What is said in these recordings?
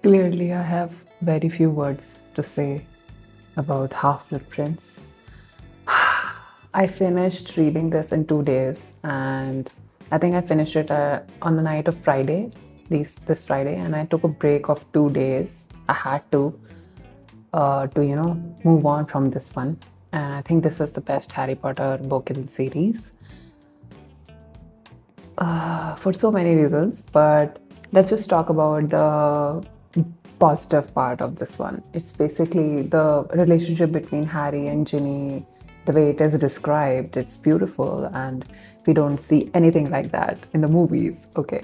Clearly, I have very few words to say about Half-Blood Prince. I finished reading this in 2 days, and I think I finished it on the night of Friday, this Friday, and I took a break of 2 days. I had to move on from this one, and I think this is the best Harry Potter book in the series for so many reasons. But let's just talk about the positive part of this one. It's basically the relationship between Harry and Ginny, the way it is described. It's beautiful, and we don't see anything like that in the movies. Okay.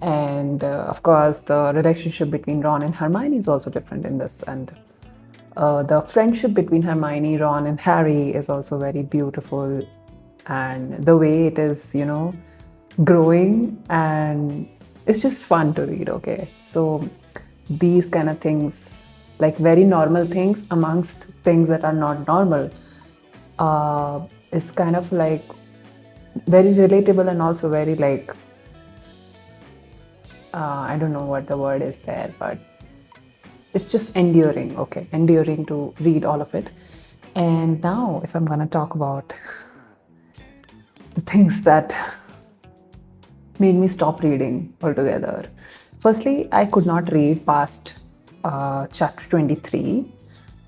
And of course, the relationship between Ron and Hermione is also different in this. And the friendship between Hermione, Ron, and Harry is also very beautiful. And the way it is growing, and it's just fun to read. Okay. So these kind of things, like very normal things amongst things that are not normal, is kind of like very relatable and also very like, I don't know what the word is there, but it's just enduring. Okay, enduring to read all of it. And now, if I'm gonna talk about the things that made me stop reading altogether. Firstly, I could not read past chapter 23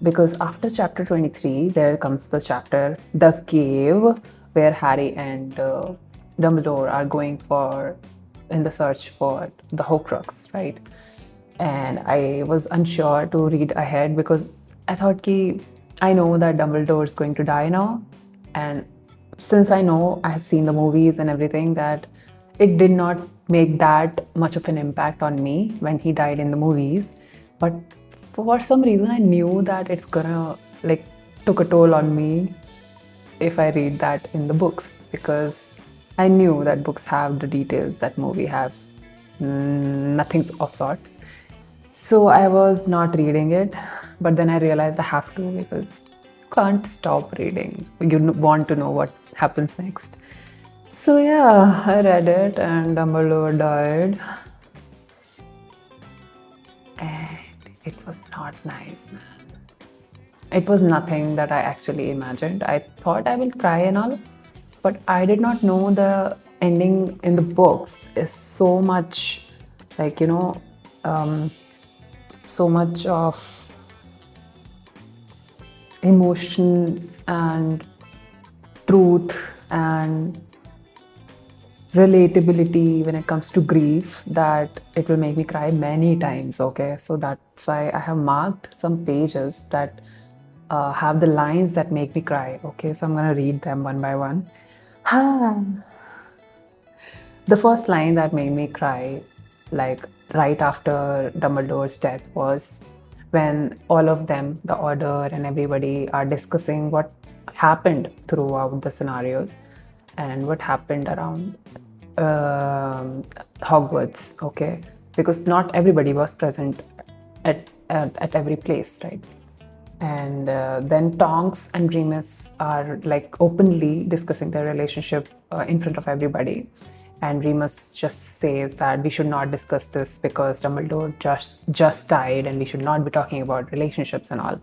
because after chapter 23, there comes the chapter The Cave, where Harry and Dumbledore are going in the search for the Horcrux, right? And I was unsure to read ahead because I thought I know that Dumbledore is going to die now, and since I know I have seen the movies and everything, that it did not make that much of an impact on me when he died in the movies. But for some reason, I knew that it's gonna took a toll on me if I read that in the books, because I knew that books have the details that movie have nothing of sorts. So I was not reading it, but then I realized I have to because you can't stop reading. You want to know what happens next. So yeah, I read it and Dumbledore died. And it was not nice, man. It was nothing that I actually imagined. I thought I will cry and all, but I did not know the ending in the books is so much so much of emotions and truth and relatability when it comes to grief, that it will make me cry many times. Okay, so that's why I have marked some pages that have the lines that make me cry. Okay, so I'm gonna read them one by one. The first line that made me cry, like right after Dumbledore's death, was when all of them, the Order and everybody, are discussing what happened throughout the scenarios and what happened around Hogwarts. Okay, because not everybody was present at every place, right? And then Tonks and Remus are like openly discussing their relationship in front of everybody. And Remus just says that we should not discuss this because Dumbledore just died and we should not be talking about relationships and all.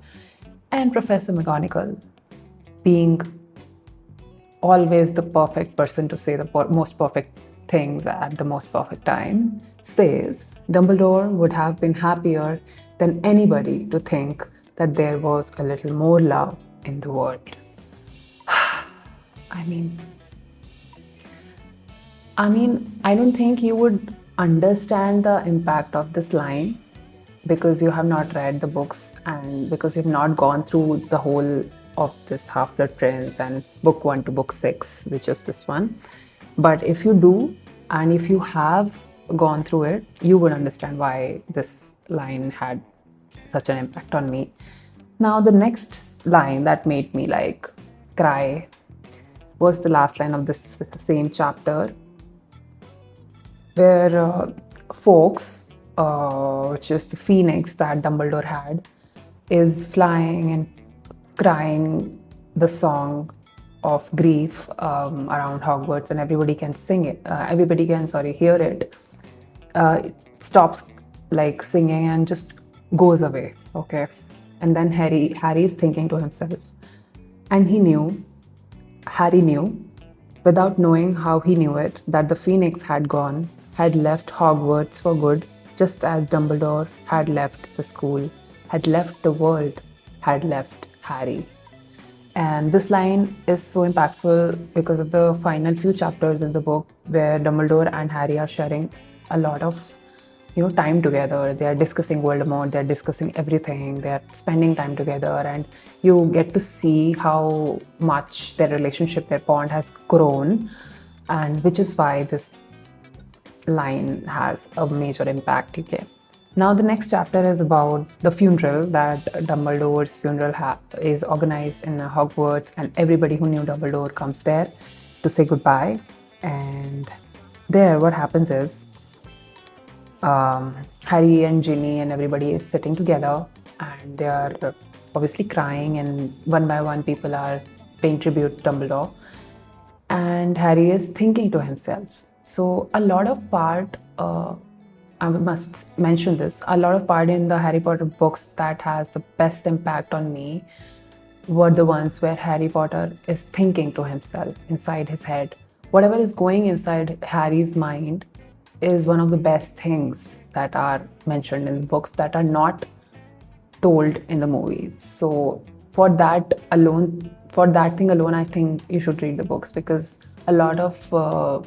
And Professor McGonagall, being always the perfect person to say the most perfect things at the most perfect time, says Dumbledore would have been happier than anybody to think that there was a little more love in the world. I mean, I don't think you would understand the impact of this line because you have not read the books and because you've not gone through the whole of this Half-Blood Prince and book 1 to book 6, which is this one. But if you do, and if you have gone through it, you would understand why this line had such an impact on me. Now, the next line that made me cry was the last line of this same chapter, where Fawkes, which is the phoenix that Dumbledore had, is flying and crying the song of grief around Hogwarts, and everybody can sing it. Everybody can, hear it. It stops like singing and just goes away. Okay. And then Harry is thinking to himself. And Harry knew, without knowing how he knew it, that the Phoenix had left Hogwarts for good, just as Dumbledore had left the school, had left the world, had left Harry. And this line is so impactful because of the final few chapters in the book where Dumbledore and Harry are sharing a lot of time together. They are discussing Voldemort, they're discussing everything, they're spending time together, and you get to see how much their relationship, their bond has grown, and which is why this line has a major impact. Okay. Now the next chapter is about the funeral, that Dumbledore's funeral is organized in Hogwarts, and everybody who knew Dumbledore comes there to say goodbye. And there what happens is Harry and Ginny and everybody is sitting together, and they are obviously crying, and one by one people are paying tribute to Dumbledore, and Harry is thinking to himself. So a lot of part, I must mention this, a lot of part in the Harry Potter books that has the best impact on me were the ones where Harry Potter is thinking to himself inside his head. Whatever is going inside Harry's mind is one of the best things that are mentioned in the books that are not told in the movies. So for that thing alone, I think you should read the books, because a lot of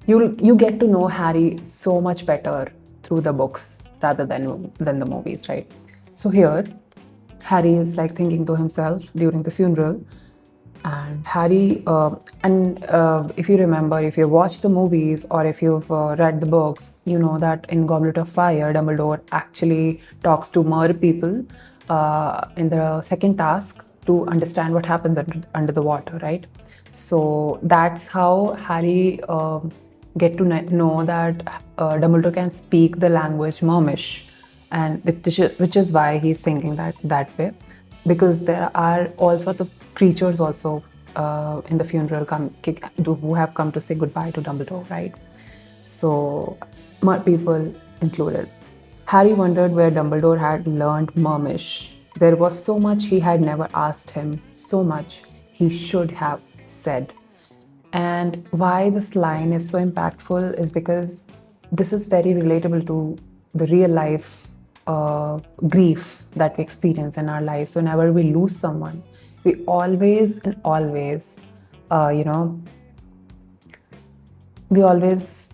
you get to know Harry so much better through the books rather than the movies, right? So here, Harry is like thinking to himself during the funeral, and Harry, if you remember, if you watched the movies or if you've read the books, you know that in Goblet of Fire, Dumbledore actually talks to mer people in the second task to understand what happens under the water, right? So that's how Harry get to know that Dumbledore can speak the language Mermish, and which is why he's thinking that way, because there are all sorts of creatures also in the funeral who have come to say goodbye to Dumbledore, right? So mud people included. Harry wondered where Dumbledore had learned Mermish. There was so much he had never asked him, so much he should have said. And why this line is so impactful is because this is very relatable to the real life grief that we experience in our lives. Whenever we lose someone, we always we always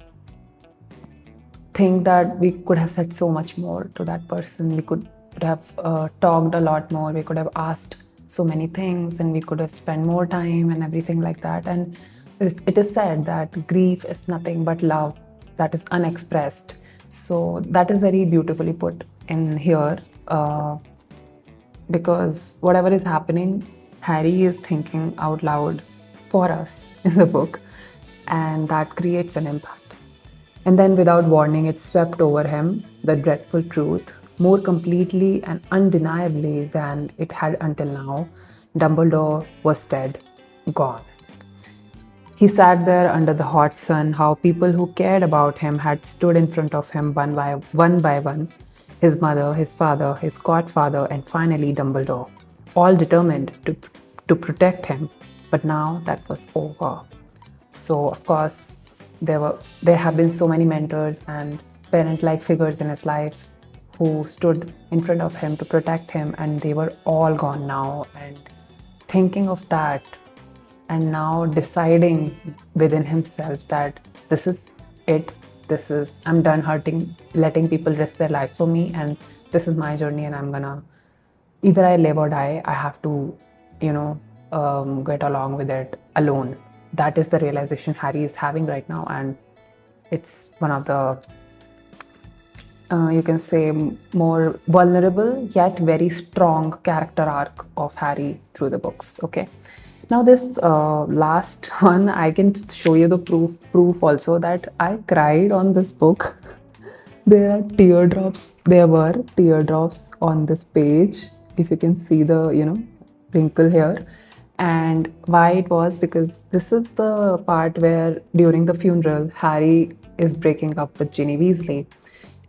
think that we could have said so much more to that person. We could have talked a lot more. We could have asked so many things, and we could have spent more time and everything like that. And it is said that grief is nothing but love that is unexpressed. So that is very beautifully put in here, because whatever is happening, Harry is thinking out loud for us in the book, and that creates an impact. And then without warning, it swept over him, the dreadful truth, more completely and undeniably than it had until now. Dumbledore was dead, gone. He sat there under the hot sun, how people who cared about him had stood in front of him one by one. His mother, his father, his godfather, and finally Dumbledore, all determined to protect him. But now that was over. So of course, there have been so many mentors and parent-like figures in his life who stood in front of him to protect him, and they were all gone now. And thinking of that, and now deciding within himself that this is it, I'm done letting people risk their lives for me, and this is my journey, and I'm gonna, either I live or die, I have to, get along with it alone. That is the realization Harry is having right now, and it's one of the, you can say, more vulnerable yet very strong character arc of Harry through the books. Okay. Now this last one, I can show you the proof also that I cried on this book. There were teardrops on this page, if you can see the wrinkle here. And why it was, because this is the part where during the funeral Harry is breaking up with Ginny Weasley,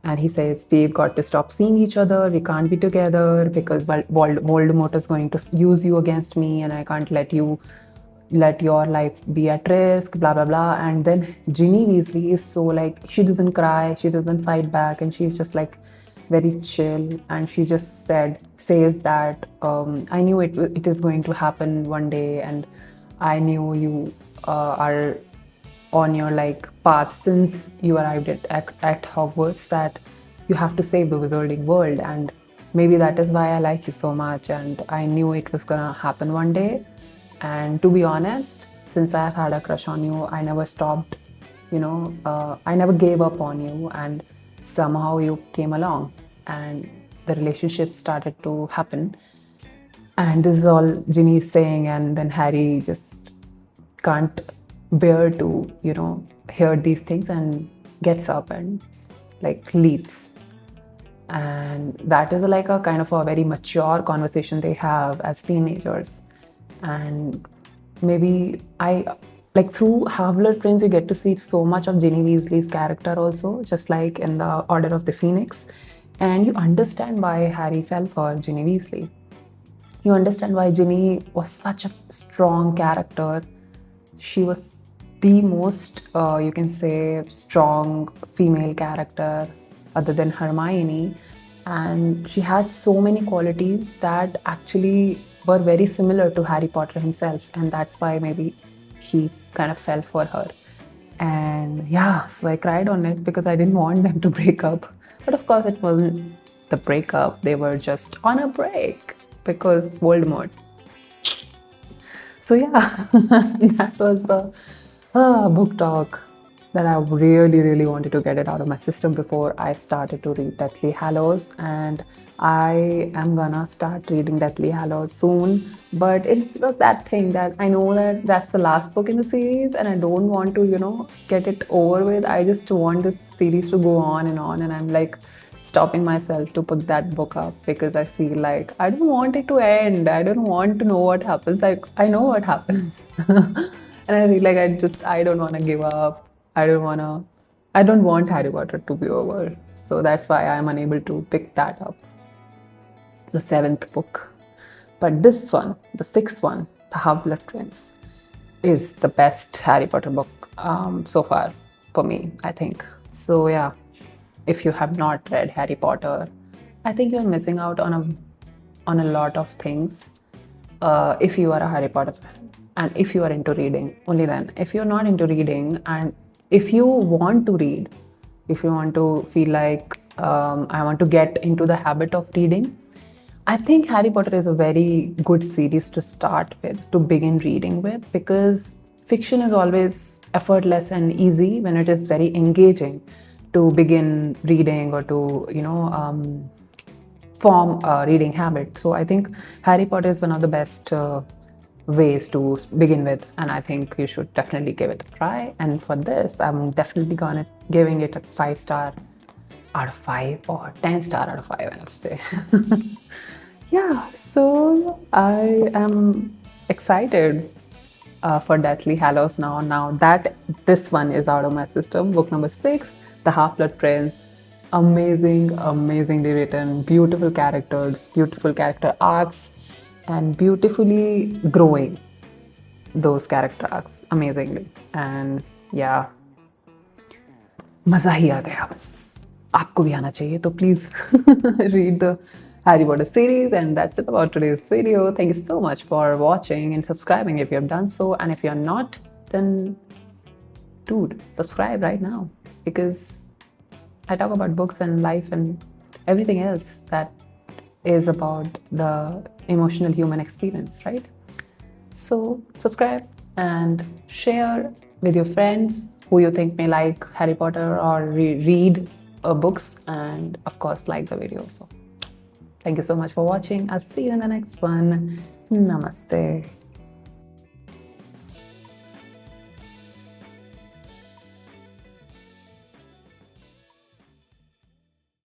and he says, we've got to stop seeing each other, we can't be together because Voldemort is going to use you against me, and I can't let your life be at risk, blah blah blah. And then Ginny Weasley is so like, she doesn't cry, she doesn't fight back, and she's just like very chill, and she just says that I knew it is going to happen one day, and I knew you are on your like path since you arrived at Hogwarts, that you have to save the wizarding world, and maybe that is why I like you so much, and I knew it was gonna happen one day. And to be honest, since I've had a crush on you, I never stopped, I never gave up on you, and somehow you came along and the relationship started to happen. And this is all Ginny is saying, and then Harry just can't bear to, hear these things, and gets up and like leaves. And that is like a kind of a very mature conversation they have as teenagers. And maybe through Half-Blood Prince, you get to see so much of Ginny Weasley's character also, just like in the Order of the Phoenix. And you understand why Harry fell for Ginny Weasley. You understand why Ginny was such a strong character. She was the most, you can say, strong female character other than Hermione. And she had so many qualities that actually were very similar to Harry Potter himself. And that's why maybe he kind of fell for her. And yeah, so I cried on it because I didn't want them to break up. But of course, it wasn't the breakup. They were just on a break because Voldemort. So yeah, that was the book talk that I really, really wanted to get it out of my system before I started to read Deathly Hallows. And I am gonna start reading Deathly Hallows soon. But it's that thing that I know that that's the last book in the series, and I don't want to, get it over with. I just want this series to go on, and I'm like stopping myself to pick that book up because I feel like I don't want it to end. I don't want to know what happens. I know what happens. And I feel like I don't want to give up. I don't want Harry Potter to be over. So that's why I'm unable to pick that up. The 7th book. But this one, the 6th one, The Half-Blood Prince, is the best Harry Potter book so far for me, I think. So yeah, if you have not read Harry Potter, I think you're missing out on a lot of things. If you are a Harry Potter fan, and if you are into reading, only then. If you're not into reading, and if you want to read, if you want to feel like I want to get into the habit of reading, I think Harry Potter is a very good series to start with, to begin reading with, because fiction is always effortless and easy when it is very engaging to begin reading or to, form a reading habit. So I think Harry Potter is one of the best ways to begin with, and I think you should definitely give it a try. And for this, I'm definitely giving it a 5-star out of 5 or 10-star out of 5, I would say. Yeah, so I am excited for Deathly Hallows now that this one is out of my system. Book number 6, The Half-Blood Prince. Amazingly written, beautiful characters, beautiful character arcs, and beautifully growing those character arcs amazingly. And yeah, मजा ही आ गया बस. आपको भी आना चाहिए, तो please read the Harry Potter series. And that's it about today's video. Thank you so much for watching and subscribing if you have done so. And if you're not, then dude, subscribe right now, because I talk about books and life and everything else that is about the emotional human experience, right? So subscribe and share with your friends who you think may like Harry Potter or read books, and of course like the video. So thank you so much for watching. I'll see you in the next one. Namaste.